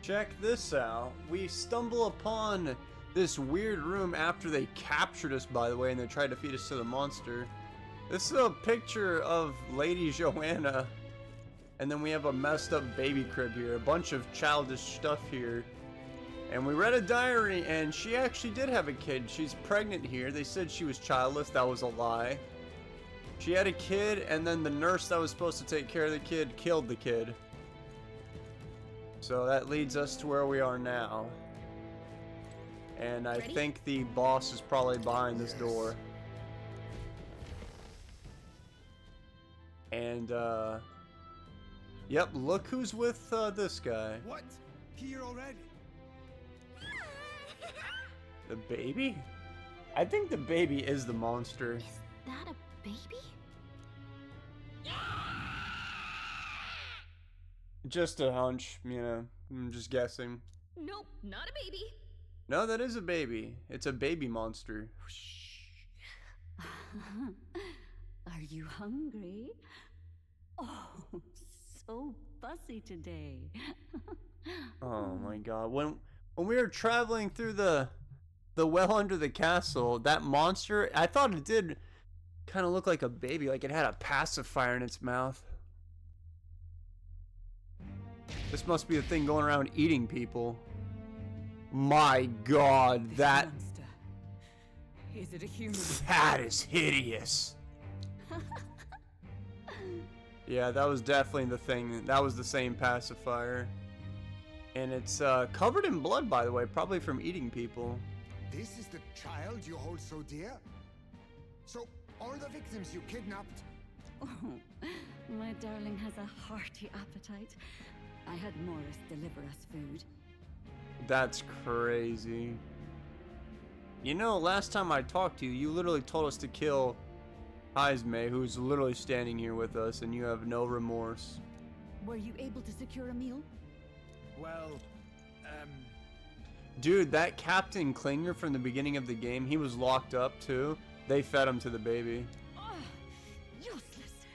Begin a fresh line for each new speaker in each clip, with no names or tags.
Check this out. We stumble upon this weird room after they captured us, by the way, and they tried to feed us to the monster. This is a picture of Lady Joanna. And then we have a messed up baby crib here. A bunch of childish stuff here. And we read a diary, and she actually did have a kid. She's pregnant here. They said she was childless. That was a lie. She had a kid, and then the nurse that was supposed to take care of the kid killed the kid. So that leads us to where we are now. And I think the boss is probably behind this door. And, yep, look who's with, this guy.
What? Here already?
The baby? I think the baby is the monster.
Is that a baby?
Just a hunch, you know. I'm just guessing.
Nope, not a baby.
No, that is a baby. It's a baby monster.
Are you hungry? Oh, so fussy today.
Oh my god. When we were traveling through the well under the castle, that monster, I thought it did kind of look like a baby, like it had a pacifier in its mouth. This must be the thing going around eating people. My god, that
monster. Is it a human?
That is hideous. Yeah, that was definitely the thing. That was the same pacifier. And it's covered in blood, by the way, probably from eating people.
This is the child you hold so dear? So, all the victims you kidnapped?
Oh, my darling has a hearty appetite. I had Morris deliver us food.
That's crazy. You know, last time I talked to you, you literally told us to kill Heisme, who's literally standing here with us, and you have no remorse.
Were you able to secure a meal?
Well,
Dude, that Captain Klinger from the beginning of the game, he was locked up too. They fed him to the baby.
Oh, useless!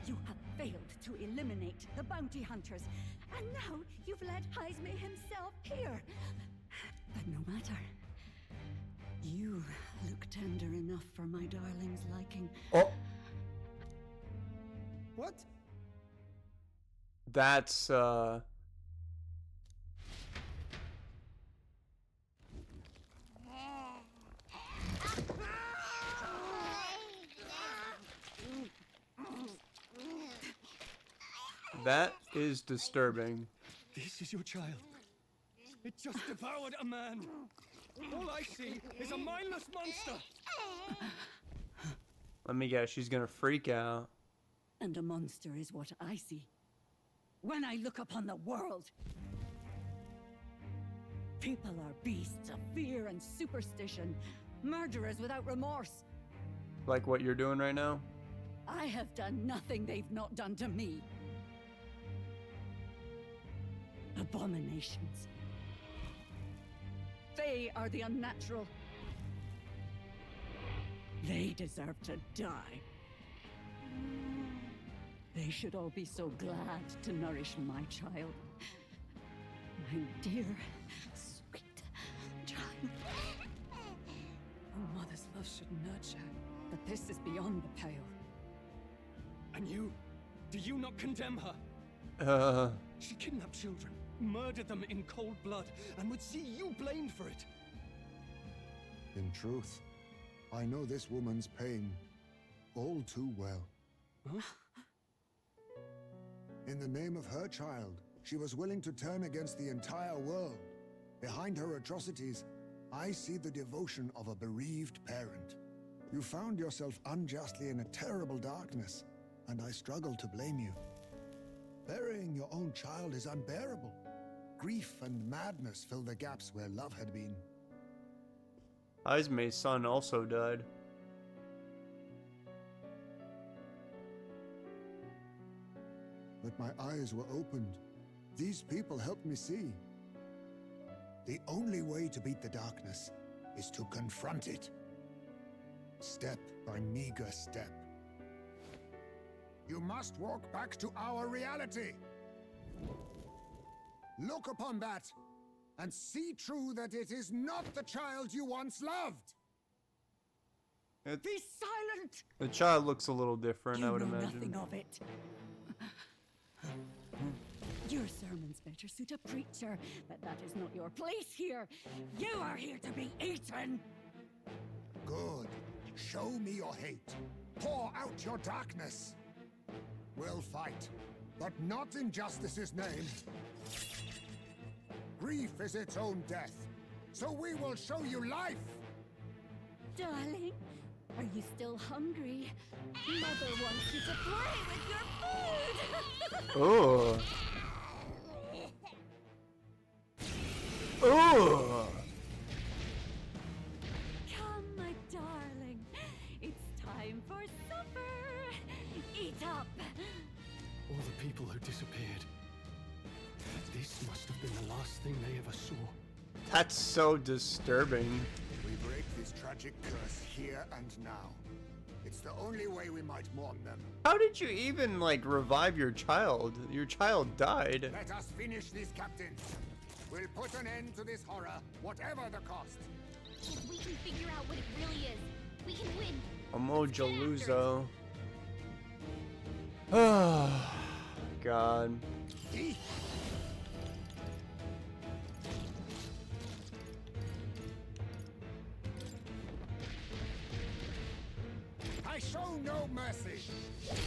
You have failed to eliminate the bounty hunters, and now you've led Heisme himself here. But no matter. You look tender enough for my darling's liking.
Oh,
what?
that's that is disturbing.
This is your child. It just devoured a man. All I see is a mindless monster.
Let me guess, she's gonna freak out.
And a monster is what I see when I look upon the world. People are beasts of fear and superstition, murderers without remorse.
Like what you're doing right now?
I have done nothing they've not done to me. Abominations. They are the unnatural. They deserve to die. They should all be so glad to nourish my child. My dear, sweet child.
A mother's love should nurture.
But this is beyond the pale.
And you? Do you not condemn her? She kidnapped children, murdered them in cold blood, and would see you blamed for it.
In truth, I know this woman's pain all too well.
Huh?
In the name of her child, she was willing to turn against the entire world. Behind her atrocities, I see the devotion of a bereaved parent. You found yourself unjustly in a terrible darkness, and I struggle to blame you. Burying your own child is unbearable. Grief and madness fill the gaps where love had been.
Heisme's son also died.
But my eyes were opened. These people helped me see. The only way to beat the darkness is to confront it. Step by meager step. You must walk back to our reality. Look upon that, and see true that it is not the child you once loved.
Be silent!
The child looks a little different,
You
I would
know
imagine.
nothing of it. Your sermons better suit a preacher, but that is not your place here. You are here to be eaten!
Good. Show me your hate. Pour out your darkness. We'll fight, but not in justice's name. Grief is its own death, so we will show you life.
Darling, are you still hungry? Mother wants you to play with your food!
Oh. Oh.
Come, my darling. It's time for supper. Eat up.
All the people who disappeared. This must have been the last thing they ever saw.
That's so disturbing.
We break this tragic curse here and now. It's the only way we might mourn them.
How did you even, like, revive your child? Your child died.
Let us finish this, Captain. We'll put an end to this horror, whatever the cost.
If we can figure out what it really is, we can win.
Emojaluzo. Oh, God.
I show no mercy.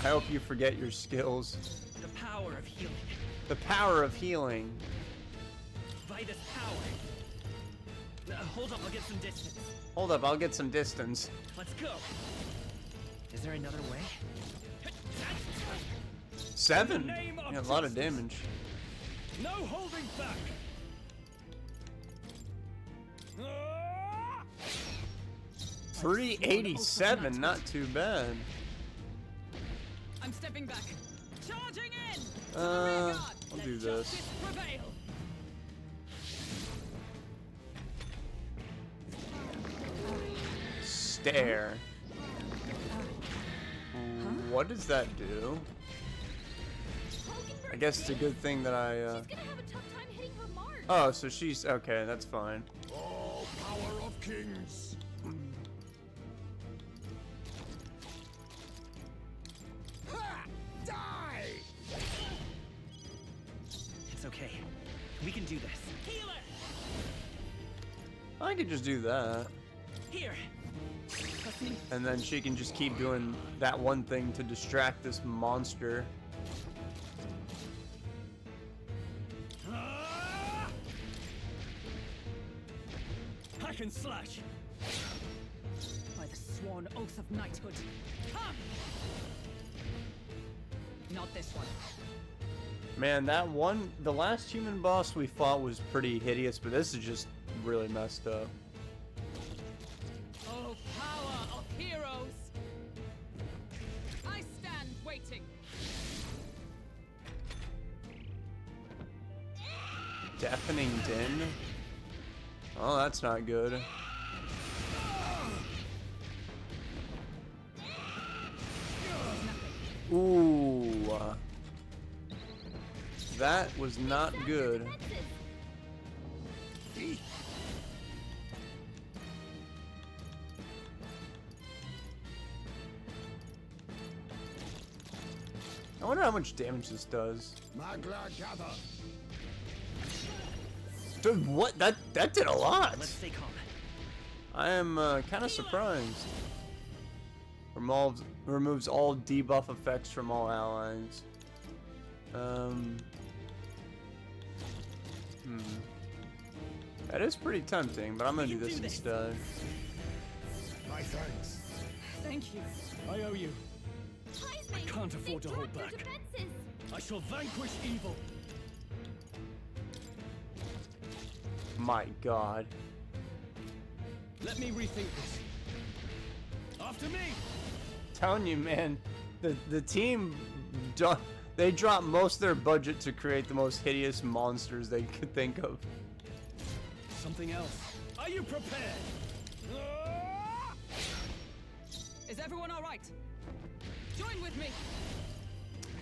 I hope you forget your skills.
The power of healing.
The power of healing.
By this power. Hold up, I'll get some distance.
Hold up, I'll get some distance.
Let's go. Is there another way?
7?
In the name of
Yeah, a lot of
justice.
damage.
No holding back!
387, not too bad.
I'm stepping back. Charging in!
I'll do this.
Justice prevail!
Stare. What does that do? I guess it's a good thing that I,
She's gonna have a tough time hitting her mark.
Oh, so she's... Okay, that's fine.
Oh, power of kings. Ha! Die!
It's okay. We can do this. Healer!
I could just do that.
Here!
And then she can just keep doing that one thing to distract this monster.
Hack and slash!
By the sworn oath of knighthood. Come! Not this one.
Man, that one... The last human boss we fought was pretty hideous, but this is just really messed up.
Oh, power of heroes! I stand waiting.
Deafening din? Oh, that's not good. Ooh. That was not good. I wonder how much damage this does.
Magla gather.
Dude, what? That did a lot.
Let's stay calm.
I am kind of surprised. Removes all debuff effects from all allies. That is pretty tempting, but I'm gonna do this instead.
My thanks.
Thank you.
I owe you.
I
can't afford to hold back. I shall vanquish evil.
My God.
Let me rethink this. After me!
Telling you, man, the team, they dropped most of their budget to create the most hideous monsters they could think of.
Something else. Are you prepared?
Is everyone all right? Join with me.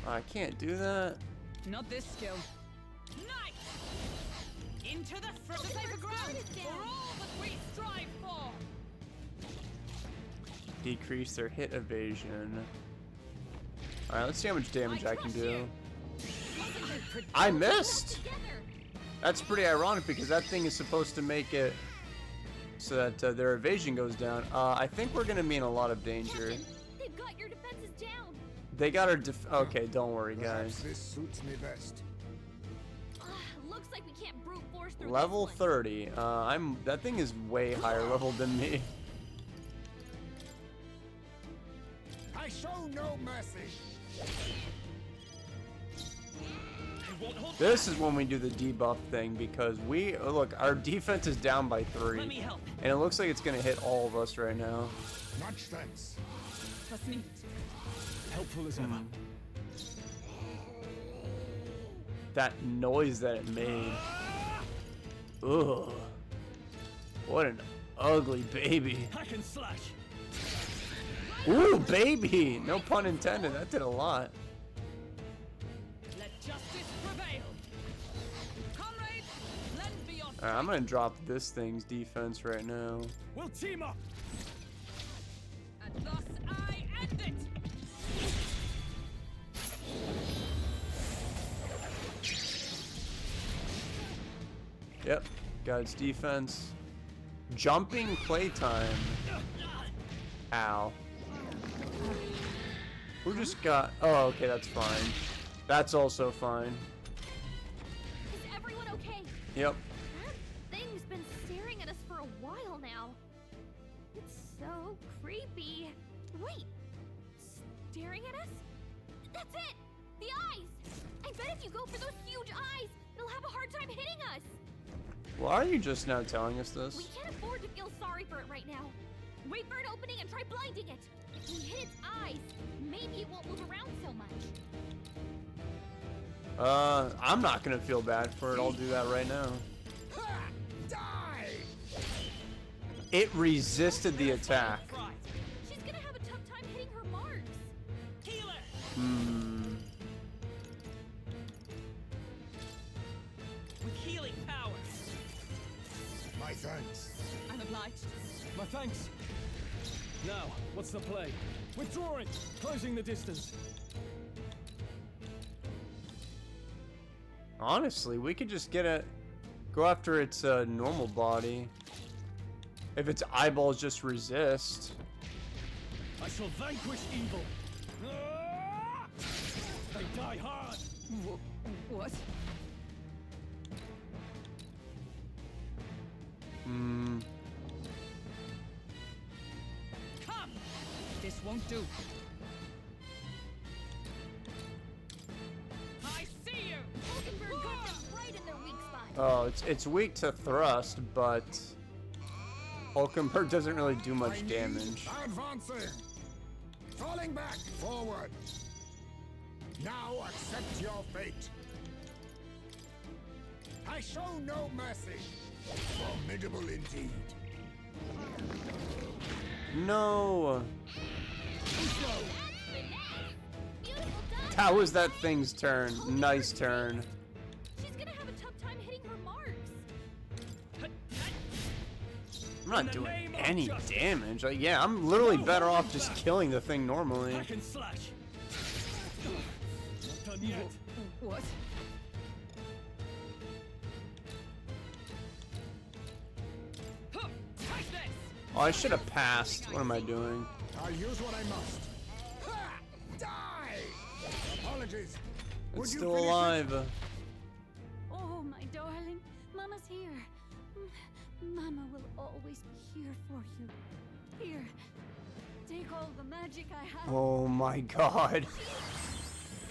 I can't do that.
Not this skill. Knight!
Into the front of safer ground for all that we strive for.
Decrease their hit evasion. Alright, let's see how much damage I can do. I missed! That's pretty ironic because that thing is supposed to make it so that their evasion goes down. I think we're gonna be in a lot of danger.
They've got your defenses down.
They got our okay, don't worry,
Perhaps
guys.
this suits me best.
Looks like we can't brute force through
Level
this one.
30. That thing is way higher level than me.
I show no mercy.
This is when we do the debuff thing because look, our defense is down by 3.
Let me help.
And it looks like it's gonna hit all of us right now.
Much thanks.
Trust me.
Helpful as ever.
That noise that it made. Ugh. What an ugly baby.
I can slash.
Ooh, baby! No pun intended. That did a lot.
Let justice prevail. Comrades, lend me your
Alright, I'm gonna drop this thing's defense right now.
We'll team up.
and thus I end it.
Yep, got its defense. Jumping playtime. Ow. Who just got... Oh, okay, that's fine. That's also fine.
Is everyone okay?
Yep.
That thing's been staring at us for a while now. It's so creepy. Wait, staring at us? That's it! The eyes! I bet if you go for those huge eyes, it'll have a hard time hitting us.
Why are you just now telling us
We
this?
can't afford to feel sorry for it right now. Wait for an opening and try blinding it. If we hit its eyes, maybe it won't move around so much.
I'm not gonna feel bad for it. I'll do that right now.
Ha! Die!
It resisted the attack.
She's gonna have a tough time hitting her marks.
Healer. With healing power.
My thanks.
I'm obliged.
My thanks. Now, what's the play? Withdrawing. Closing the distance.
Honestly, we could just go after its normal body. If its eyeballs just resist.
I shall vanquish evil. Ah! They die hard.
What?
Hmm.
Come! This won't do. I see you!
Hulkenberg got them right in their weak spot.
Oh, it's weak to thrust, but Hulkenberg doesn't really do
I
much
need
damage.
Advancing. Falling back. Forward. Now accept your fate. I show no mercy. Formidable indeed.
No.
Beautiful done.
That was that thing's turn. Nice turn.
She's gonna have a tough time hitting her marks.
I'm not doing any damage. Like, yeah, I'm literally better off just killing the thing normally.
I can slash. Not done yet.
What? Huh, take this!
Oh, I should have passed. What am I doing?
I'll use what I must. Ha! Die! Apologies. Would
It's
you
still
finish it?
alive.
Oh, my darling. Mama's here. Mama will always be here for you. Here. Take all the magic I have.
Oh my god.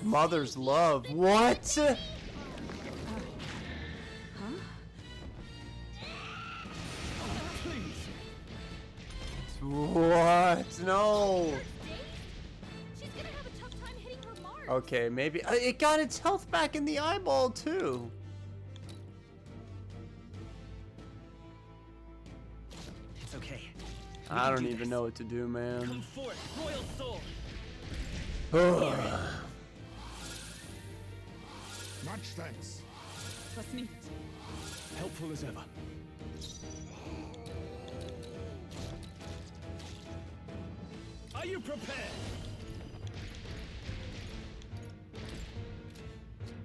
Mother's love. What?
Huh?
Please.
What? No.
She's gonna have a tough time hitting her marks.
Okay, maybe it got its health back in the eyeball too.
It's okay.
I don't
do
even
this.
know what to do,
Come
man.
forth, royal soul.
Much thanks.
Was needed.
Helpful as ever. Are you prepared?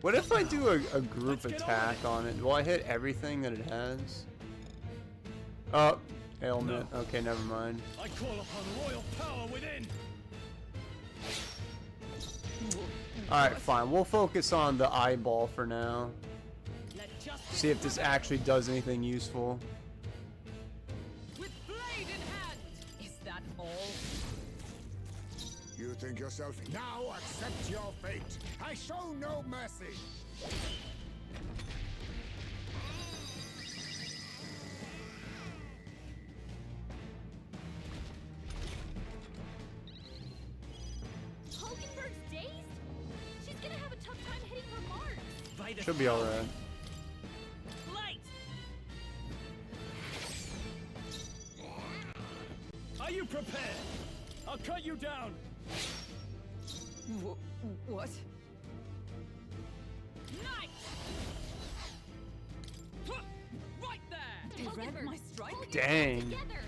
What if I do a group attack on it? Will I hit everything that it has? Oh, ailment.
No.
Okay, never mind.
I call upon royal power within.
Alright, fine. We'll focus on the eyeball for now.
Let justice
See if this actually does anything useful.
with blade in hand. Is that all?
You think yourself now accept your fate. I show no mercy.
Hulkenberg's dazed? She's gonna have a tough time hitting her marks.
By the
Should be alright.
light.
Are you prepared? I'll cut you down.
What? Knight! Right there! They read
Hulkenberg,
my strike?
hold
Dang.
yourself together.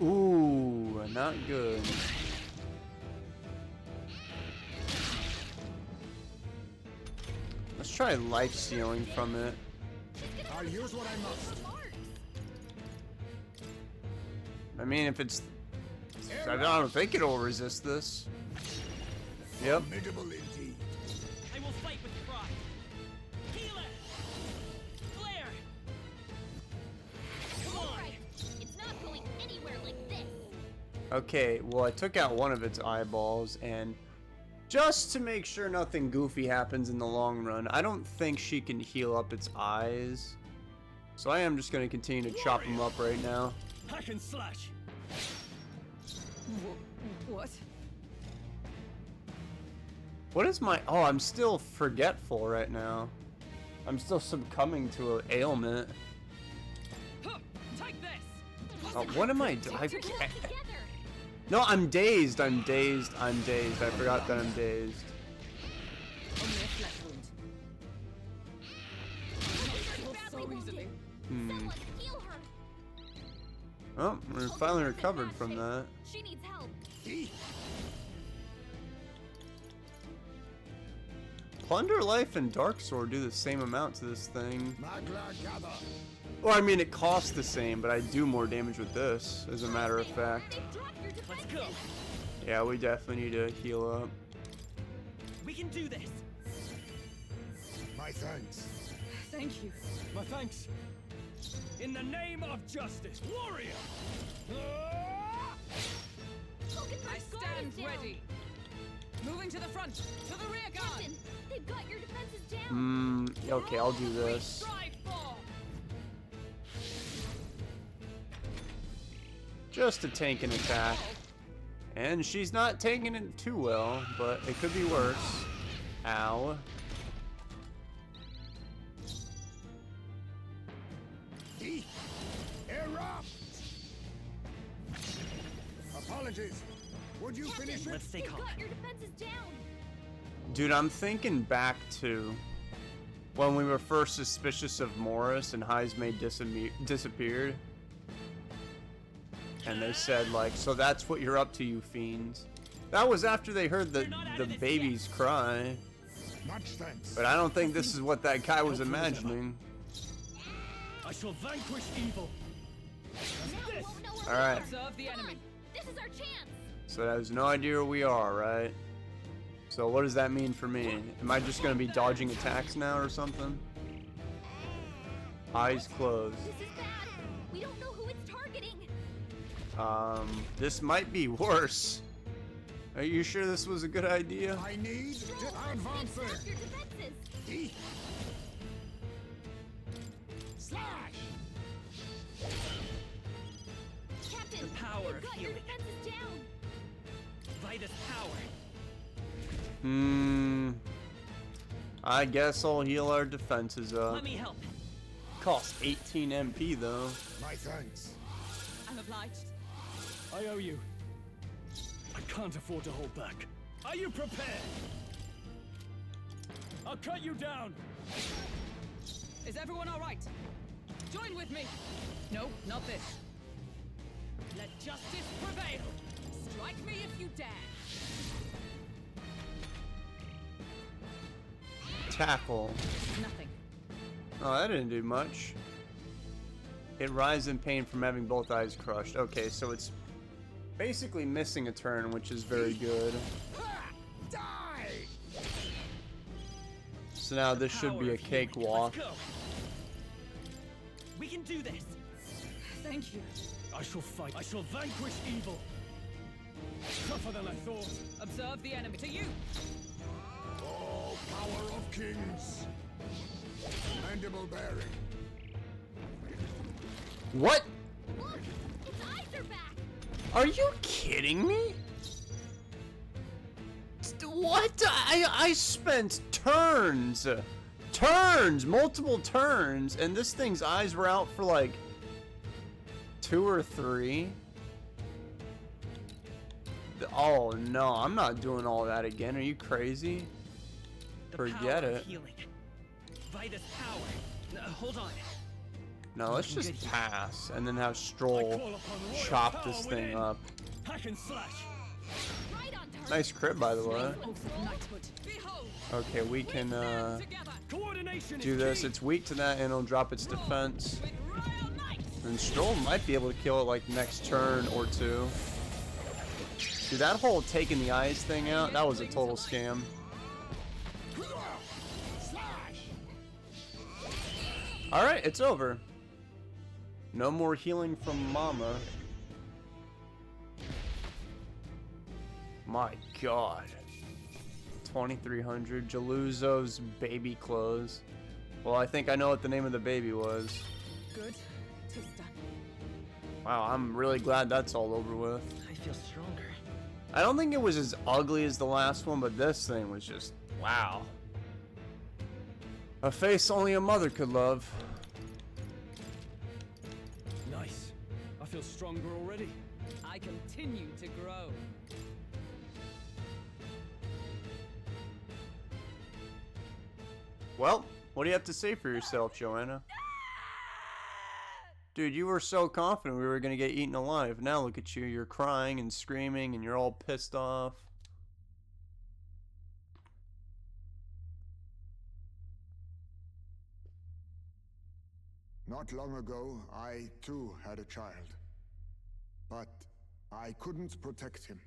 Ooh, not good. Let's try life stealing from it.
She's gonna
I'll
have a
use
tough
what I
time
must.
hitting her marks.
I mean, if it's... I don't think it'll resist this. Yep.
Formidable indeed.
I will fight with pride. Healer. Flare. Come on.
Alright, it's not going anywhere like this.
Okay, well, I took out one of its eyeballs, and just to make sure nothing goofy happens in the long run, I don't think she can heal up its eyes. So I am just going to continue to chop them up right now.
Hack and slash.
What?
What is my... Oh, I'm still forgetful right now. I'm still succumbing to an ailment.
Huh, take this!
What am I doing?
Get together.
No, I'm dazed. I'm dazed. I'm dazed. I forgot that I'm dazed.
Only a flesh wound.
Hulkenberg's
So
badly
easily.
wounded. Someone heal her.
Oh, we're finally
Hulkenberg's in
recovered
bad
from
shape.
that.
She needs help.
Plunder Life and Dark Sword do the same amount to this thing.
Magla gather.
Well, I mean, it costs the same, but I do more damage with this, as a matter of fact.
They've dropped your
Let's
defenses.
go.
Yeah, we definitely need to heal up.
We can do this.
My thanks.
Thank you.
My thanks. In the name of justice, warrior.
Hulkenberg's
I
guard
stand
is down.
ready. Moving to the front. To the rear guard.
Captain, they've got your defenses down.
Okay, I'll do
We
this.
strive for.
Just a tank and attack. And she's not taking it too well, but it could be worse. Ow.
Erupt! Apologies. Would you finish it?
Let's stay
They've
calm.
got your defenses down.
Dude, I'm thinking back to when we were first suspicious of Morris and Heismay disappeared. And they said, like, so that's what you're up to, you fiends. That was after they heard the babies cry.
Much thanks.
But I don't think this is what that guy was imagining.
I shall vanquish evil.
Now we won't know where we
Alright.
are.
Observe the
Come
enemy.
on, this is our chance.
So I have no idea where we are, right? So what does that mean for me? Am I just gonna be dodging attacks now or something? Eyes closed.
This is bad. We don't know who it's targeting.
This might be worse. Are you sure this was a good idea?
I need
Stroll,
to
let's
advance
zap your defenses.
it. Slash!
Captain,
The power
they've
of
got your
healing.
defenses down.
By this power.
I guess I'll heal our defenses up.
Let me help.
Costs 18 MP though.
My thanks.
I'm obliged.
I owe you. I can't afford to hold back. Are you prepared? I'll cut you down!
Is everyone all right? Join with me! No, not this. Let justice prevail! Strike me if you dare!
Tackle.
Nothing.
Oh, that didn't do much. It writhes in pain from having both eyes crushed. Okay, so it's basically missing a turn, which is very good. So now this should be a cakewalk.
Let's go. We can do this.
Thank you.
I shall fight. I shall vanquish evil. Tougher than I thought.
Observe the enemy. To you!
Oh, power of kings! Mandible bearing.
What?
Look! Its eyes are back!
Are you kidding me? What? I spent multiple turns, and this thing's eyes were out for like 2 or 3. Oh no, I'm not doing all that again. Are you crazy?
The
Forget
power
it.
of healing. By this power. Hold on.
No, let's just pass and then have Stroll chop this thing up.
Hack and slash.
Right on target!
Nice crit, by the way.
Oath of knighthood. Behold!
Okay, we can
Together!
Coordination
do
is
this.
key.
It's weak to that, and it'll drop its defense.
With royal knights!
And Stroll might be able to kill it like next turn or 2. Dude, that whole taking the eyes thing out, that was a total scam. Alright, it's over. No more healing from Mama. My god. 2300. Jaluzzo's baby clothes. Well, I think I know what the name of the baby was.
Good. 'Tis done.
Wow, I'm really glad that's all over with.
I feel stronger.
I don't think it was as ugly as the last one, but this thing was just, wow. A face only a mother could love.
Nice. I feel stronger already.
I continue to grow.
Well, what do you have to say for yourself, Joanna? Dude, you were so confident we were gonna get eaten alive. Now look at you, you're crying and screaming and you're all pissed off.
Not long ago, I too had a child. But I couldn't protect him.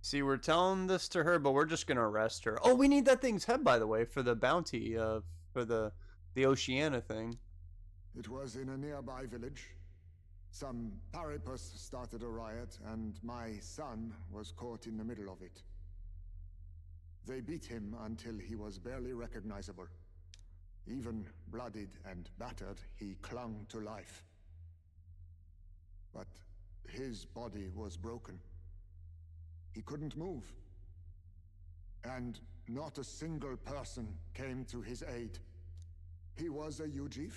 See, we're telling this to her, but we're just gonna arrest her. Oh, we need that thing's head, by the way, for the bounty, for the Oceania thing.
It was in a nearby village. Some Paripus started a riot, and my son was caught in the middle of it. They beat him until he was barely recognizable. Even bloodied and battered, he clung to life. But his body was broken. He couldn't move. And not a single person came to his aid. He was a Ujif,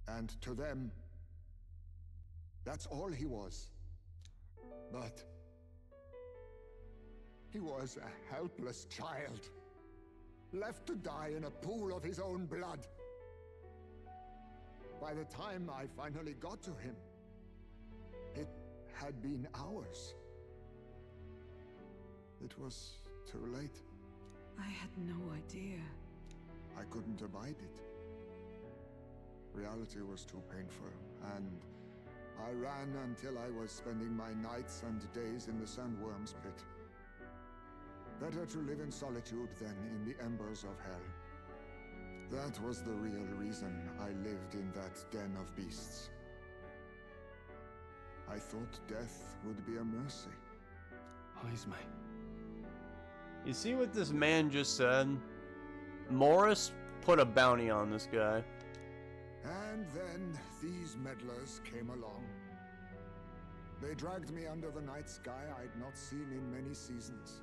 and to them, that's all he was. But he was a helpless child, left to die in a pool of his own blood. By the time I finally got to him, it had been hours. It was too late.
I had no idea.
I couldn't abide it. Reality was too painful, and I ran until I was spending my nights and days in the sandworm's pit. Better to live in solitude than in the embers of hell. That was the real reason I lived in that den of beasts. I thought death would be a mercy.
Heisme.
You see what this man just said? Morris put a bounty on this guy.
And then these meddlers came along. They dragged me under the night sky I'd not seen in many seasons.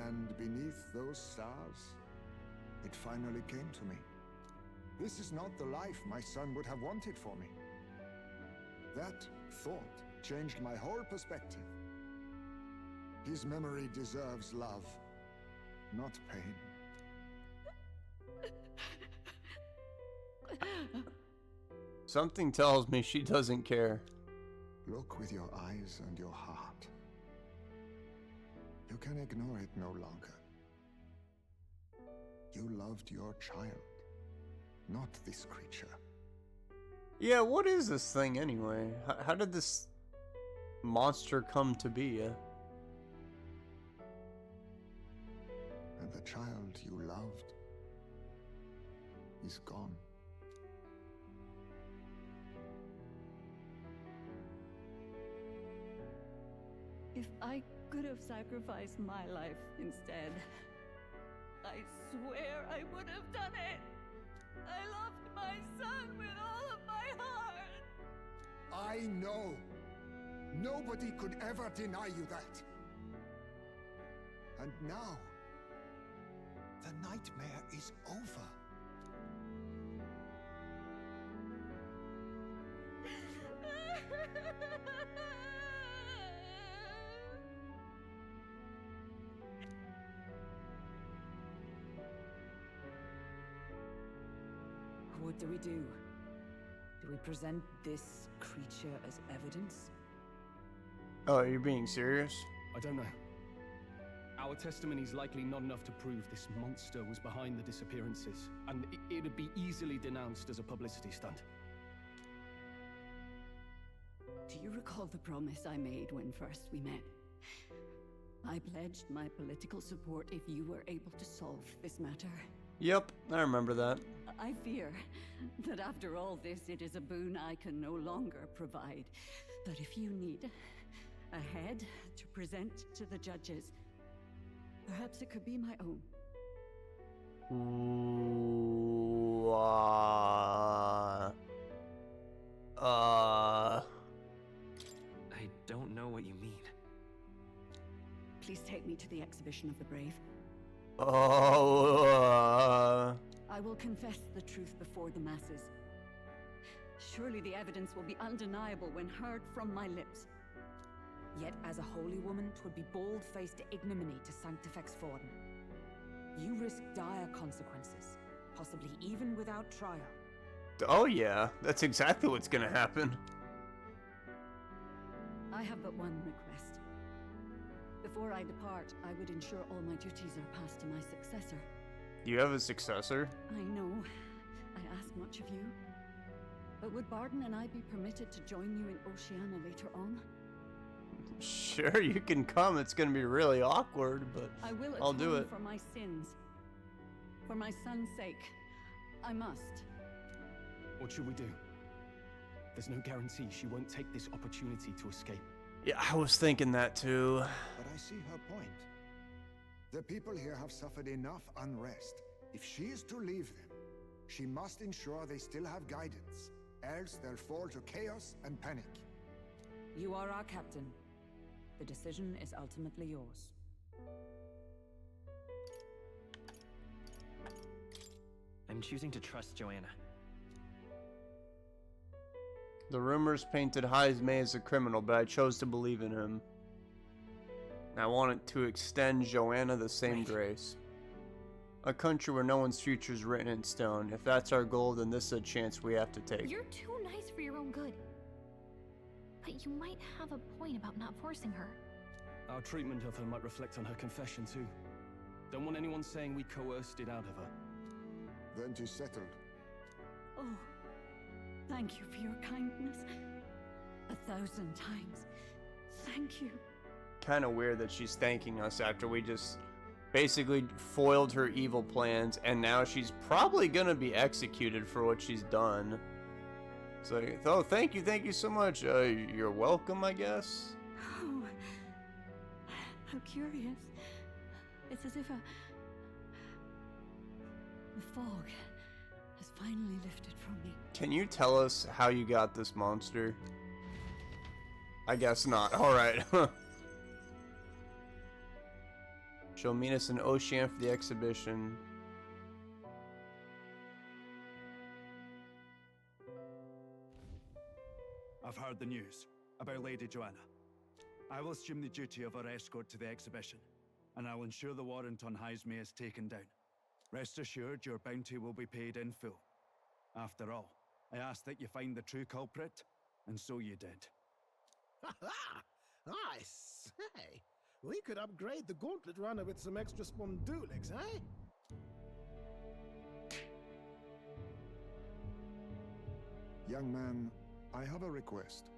And beneath those stars, it finally came to me. This is not the life my son would have wanted for me. That thought changed my whole perspective. His memory deserves love, not pain.
Something tells me she doesn't care.
Look with your eyes and your heart. You can ignore it no longer. You loved your child, not this creature.
Yeah, what is this thing anyway? How did this monster come to be?
And the child you loved is gone.
If I could have sacrificed my life instead, I swear I would have done it. I loved my son with all of my heart.
I know. Nobody could ever deny you that. And now, the nightmare is over.
What do we do? Do we present this creature as evidence?
Oh, you're being serious?
I don't know. Our testimony's likely not enough to prove this monster was behind the disappearances, and it'd be easily denounced as a publicity stunt.
Do you recall the promise I made when first we met? I pledged my political support if you were able to solve this matter.
Yep, I remember that.
I fear that after all this, it is a boon I can no longer provide. But if you need a head to present to the judges, perhaps it could be my own.
Ooh,
I don't know what you mean.
Please take me to the exhibition of the brave.
I
will confess the truth before the masses. Surely the evidence will be undeniable when heard from my lips.
Yet as a holy woman, 'twould be bold-faced ignominy to sanctifex Forden. You risk dire consequences, possibly even without trial.
Oh yeah, that's exactly what's gonna happen.
I have but one request. Before I depart, I would ensure all my duties are passed to my successor.
You have a successor?
I know. I ask much of you. But would Barden and I be permitted to join you in Oceania later on?
Sure, you can come. It's gonna be really awkward, but I'll do it.
For my sins. For my son's sake. I must.
What should we do? There's no guarantee she won't take this opportunity to escape.
Yeah, I was thinking that too.
But I see her point. The people here have suffered enough unrest. If she is to leave them, she must ensure they still have guidance. Else they'll fall to chaos and panic.
You are our captain. The decision is ultimately yours.
I'm choosing to trust Joanna.
The rumors painted Heismay as a criminal, but I chose to believe in him. I wanted to extend Joanna the same grace. A country where no one's future is written in stone. If that's our goal, then this is a chance we have to take.
You're too nice for your own good. But you might have a point about not forcing her.
Our treatment of her might reflect on her confession too. Don't want anyone saying we coerced it out of her.
Then 'tis settled.
Oh, thank you for your kindness. 1,000 times. Thank you.
Kind of weird that she's thanking us after we just basically foiled her evil plans, and now she's probably gonna be executed for what she's done. So, oh, thank you so much. You're welcome, I guess.
Oh, how curious. It's as if the fog has finally lifted from me.
Can you tell us how you got this monster? I guess not. Alright. She'll meet us in Ocean for the exhibition.
I've heard the news about Lady Joanna. I will assume the duty of our escort to the exhibition, and I'll ensure the warrant on Heisme is taken down. Rest assured, your bounty will be paid in full. After all, I asked that you find the true culprit, and so you did.
I say, we could upgrade the gauntlet runner with some extra spondulix, eh?
Young man, I have a request.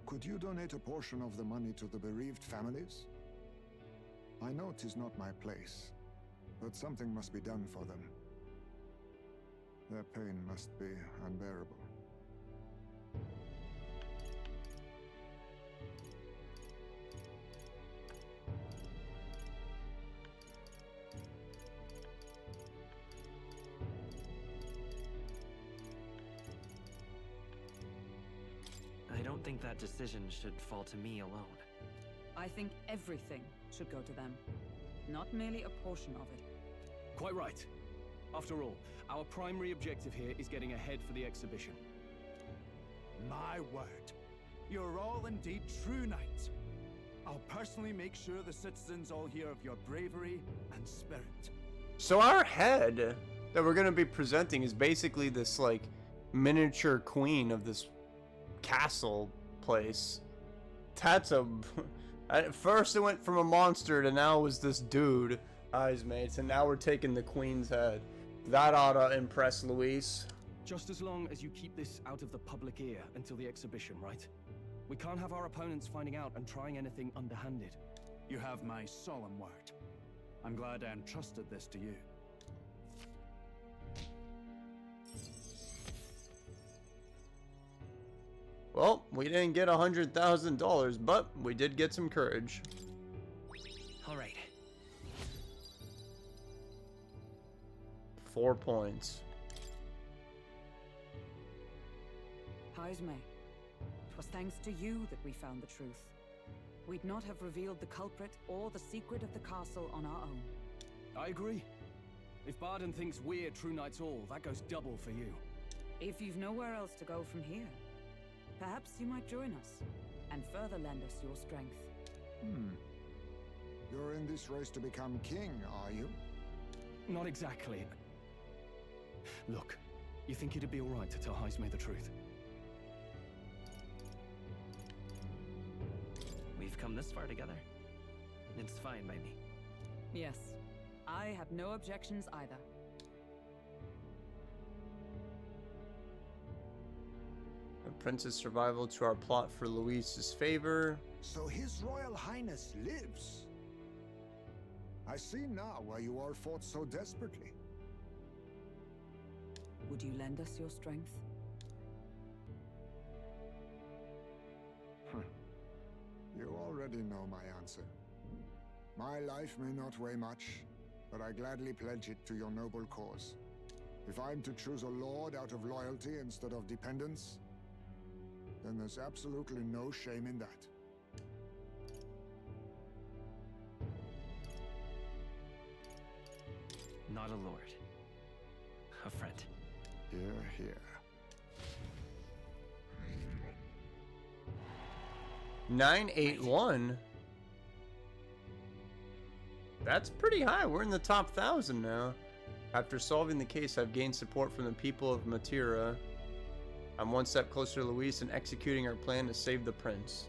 Could you donate a portion of the money to the bereaved families? I know 'tis not my place, but something must be done for them. Their pain must be unbearable.
I don't think that decision should fall to me alone.
I think everything should go to them, not merely a portion of it.
Quite right. After all, our primary objective here is getting ahead for the exhibition.
My word. You're all indeed true knights. I'll personally make sure the citizens all hear of your bravery and spirit.
So our head that we're going to be presenting is basically this, like, miniature queen of this castle place. That's a... At first it went from a monster to now it was this dude, eyes mates, and now we're taking the queen's head. That ought to impress Luis.
Just as long as you keep this out of the public ear until the exhibition, right? We can't have our opponents finding out and trying anything underhanded.
You have my solemn word. I'm glad I entrusted this to you.
Well, we didn't get $100,000, but we did get some courage.
All right.
4 points.
Heisme, it was thanks to you that we found the truth. We'd not have revealed the culprit or the secret of the castle on our own.
I agree. If Barden thinks we're true knights all, that goes double for you.
If you've nowhere else to go from here, perhaps you might join us and further lend us your strength.
You're in this race to become king, are you?
Not exactly. Look, you think it'd be alright to tell Heisme the truth?
We've come this far together. It's fine by me.
Yes, I have no objections either.
The prince's survival to our plot for Luis's favor.
So His Royal Highness lives. I see now why you all fought so desperately.
Would you lend us your strength?
You already know my answer. My life may not weigh much, but I gladly pledge it to your noble cause. If I'm to choose a lord out of loyalty instead of dependence, then there's absolutely no shame in that.
Not a lord. A friend.
Hear, hear.
981. That's pretty high. We're in the top 1,000 now. After solving the case, I've gained support from the people of Matira. I'm one step closer to Luis and executing our plan to save the prince.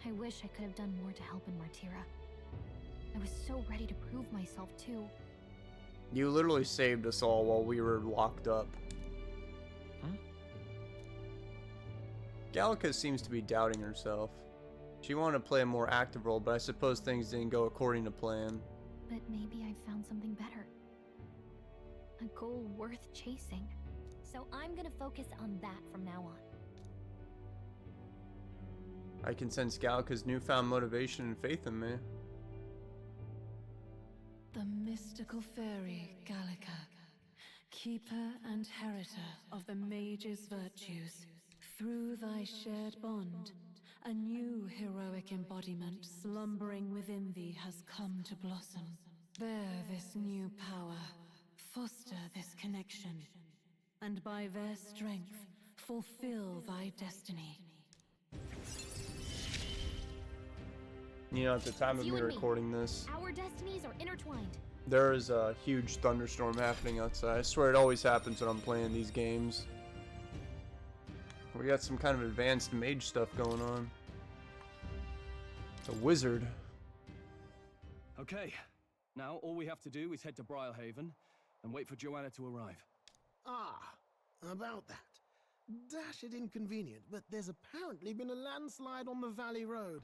I wish I could have done more to help in Martira. I was so ready to prove myself too.
You literally saved us all while we were locked up. Gallica seems to be doubting herself. She wanted to play a more active role, but I suppose things didn't go according to plan.
But maybe I found something better. A goal worth chasing. So I'm gonna focus on that from now on.
I can sense Gallica's newfound motivation and faith in me.
The mystical fairy Gallica, keeper and heritor of the mage's virtues. Through thy shared bond, a new heroic embodiment slumbering within thee has come to blossom. Bear this new power, foster this connection, and by their strength, fulfill thy destiny.
You know, at the time
It's
of
you
me
and me.
recording this,
Our destinies are intertwined.
there is a huge thunderstorm happening outside. I swear it always happens when I'm playing these games. We got some kind of advanced mage stuff going on. A wizard.
Okay, now all we have to do is head to Briarhaven and wait for Joanna to arrive.
Ah, about that. Dashed inconvenient, but there's apparently been a landslide on the Valley Road.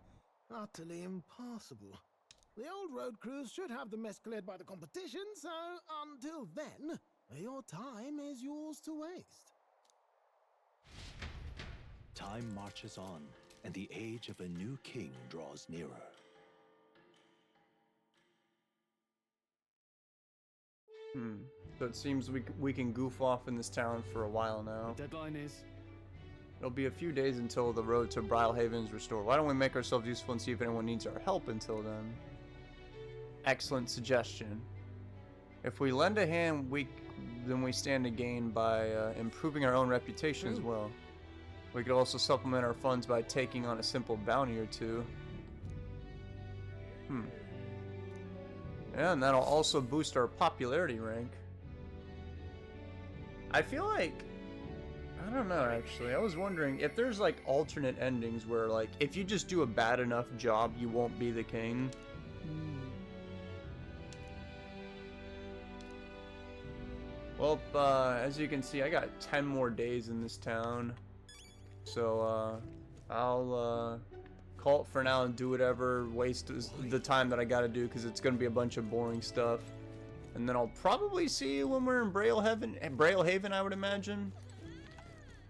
Utterly impassable. The old road crews should have the mess cleared by the competition, so until then, your time is yours to waste.
Time marches on, and the age of a new king draws nearer.
So it seems we can goof off in this town for a while now.
The deadline is...
It'll be a few days until the road to Briarhaven is restored. Why don't we make ourselves useful and see if anyone needs our help until then? Excellent suggestion. If we lend a hand, then we stand to gain by improving our own reputation as well. We could also supplement our funds by taking on a simple bounty or two. Yeah, and that'll also boost our popularity rank. I feel like... I don't know, actually. I was wondering if there's, like, alternate endings where, like, if you just do a bad enough job, you won't be the king. Well, as you can see, I got 10 more days in this town. So, I'll, call it for now and do whatever, waste the time that I gotta do, because it's gonna be a bunch of boring stuff. And then I'll probably see you when we're in Briarhaven, I would imagine.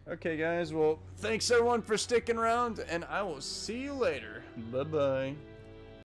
Okay, guys, well, thanks everyone for sticking around, and I will see you later. Bye-bye.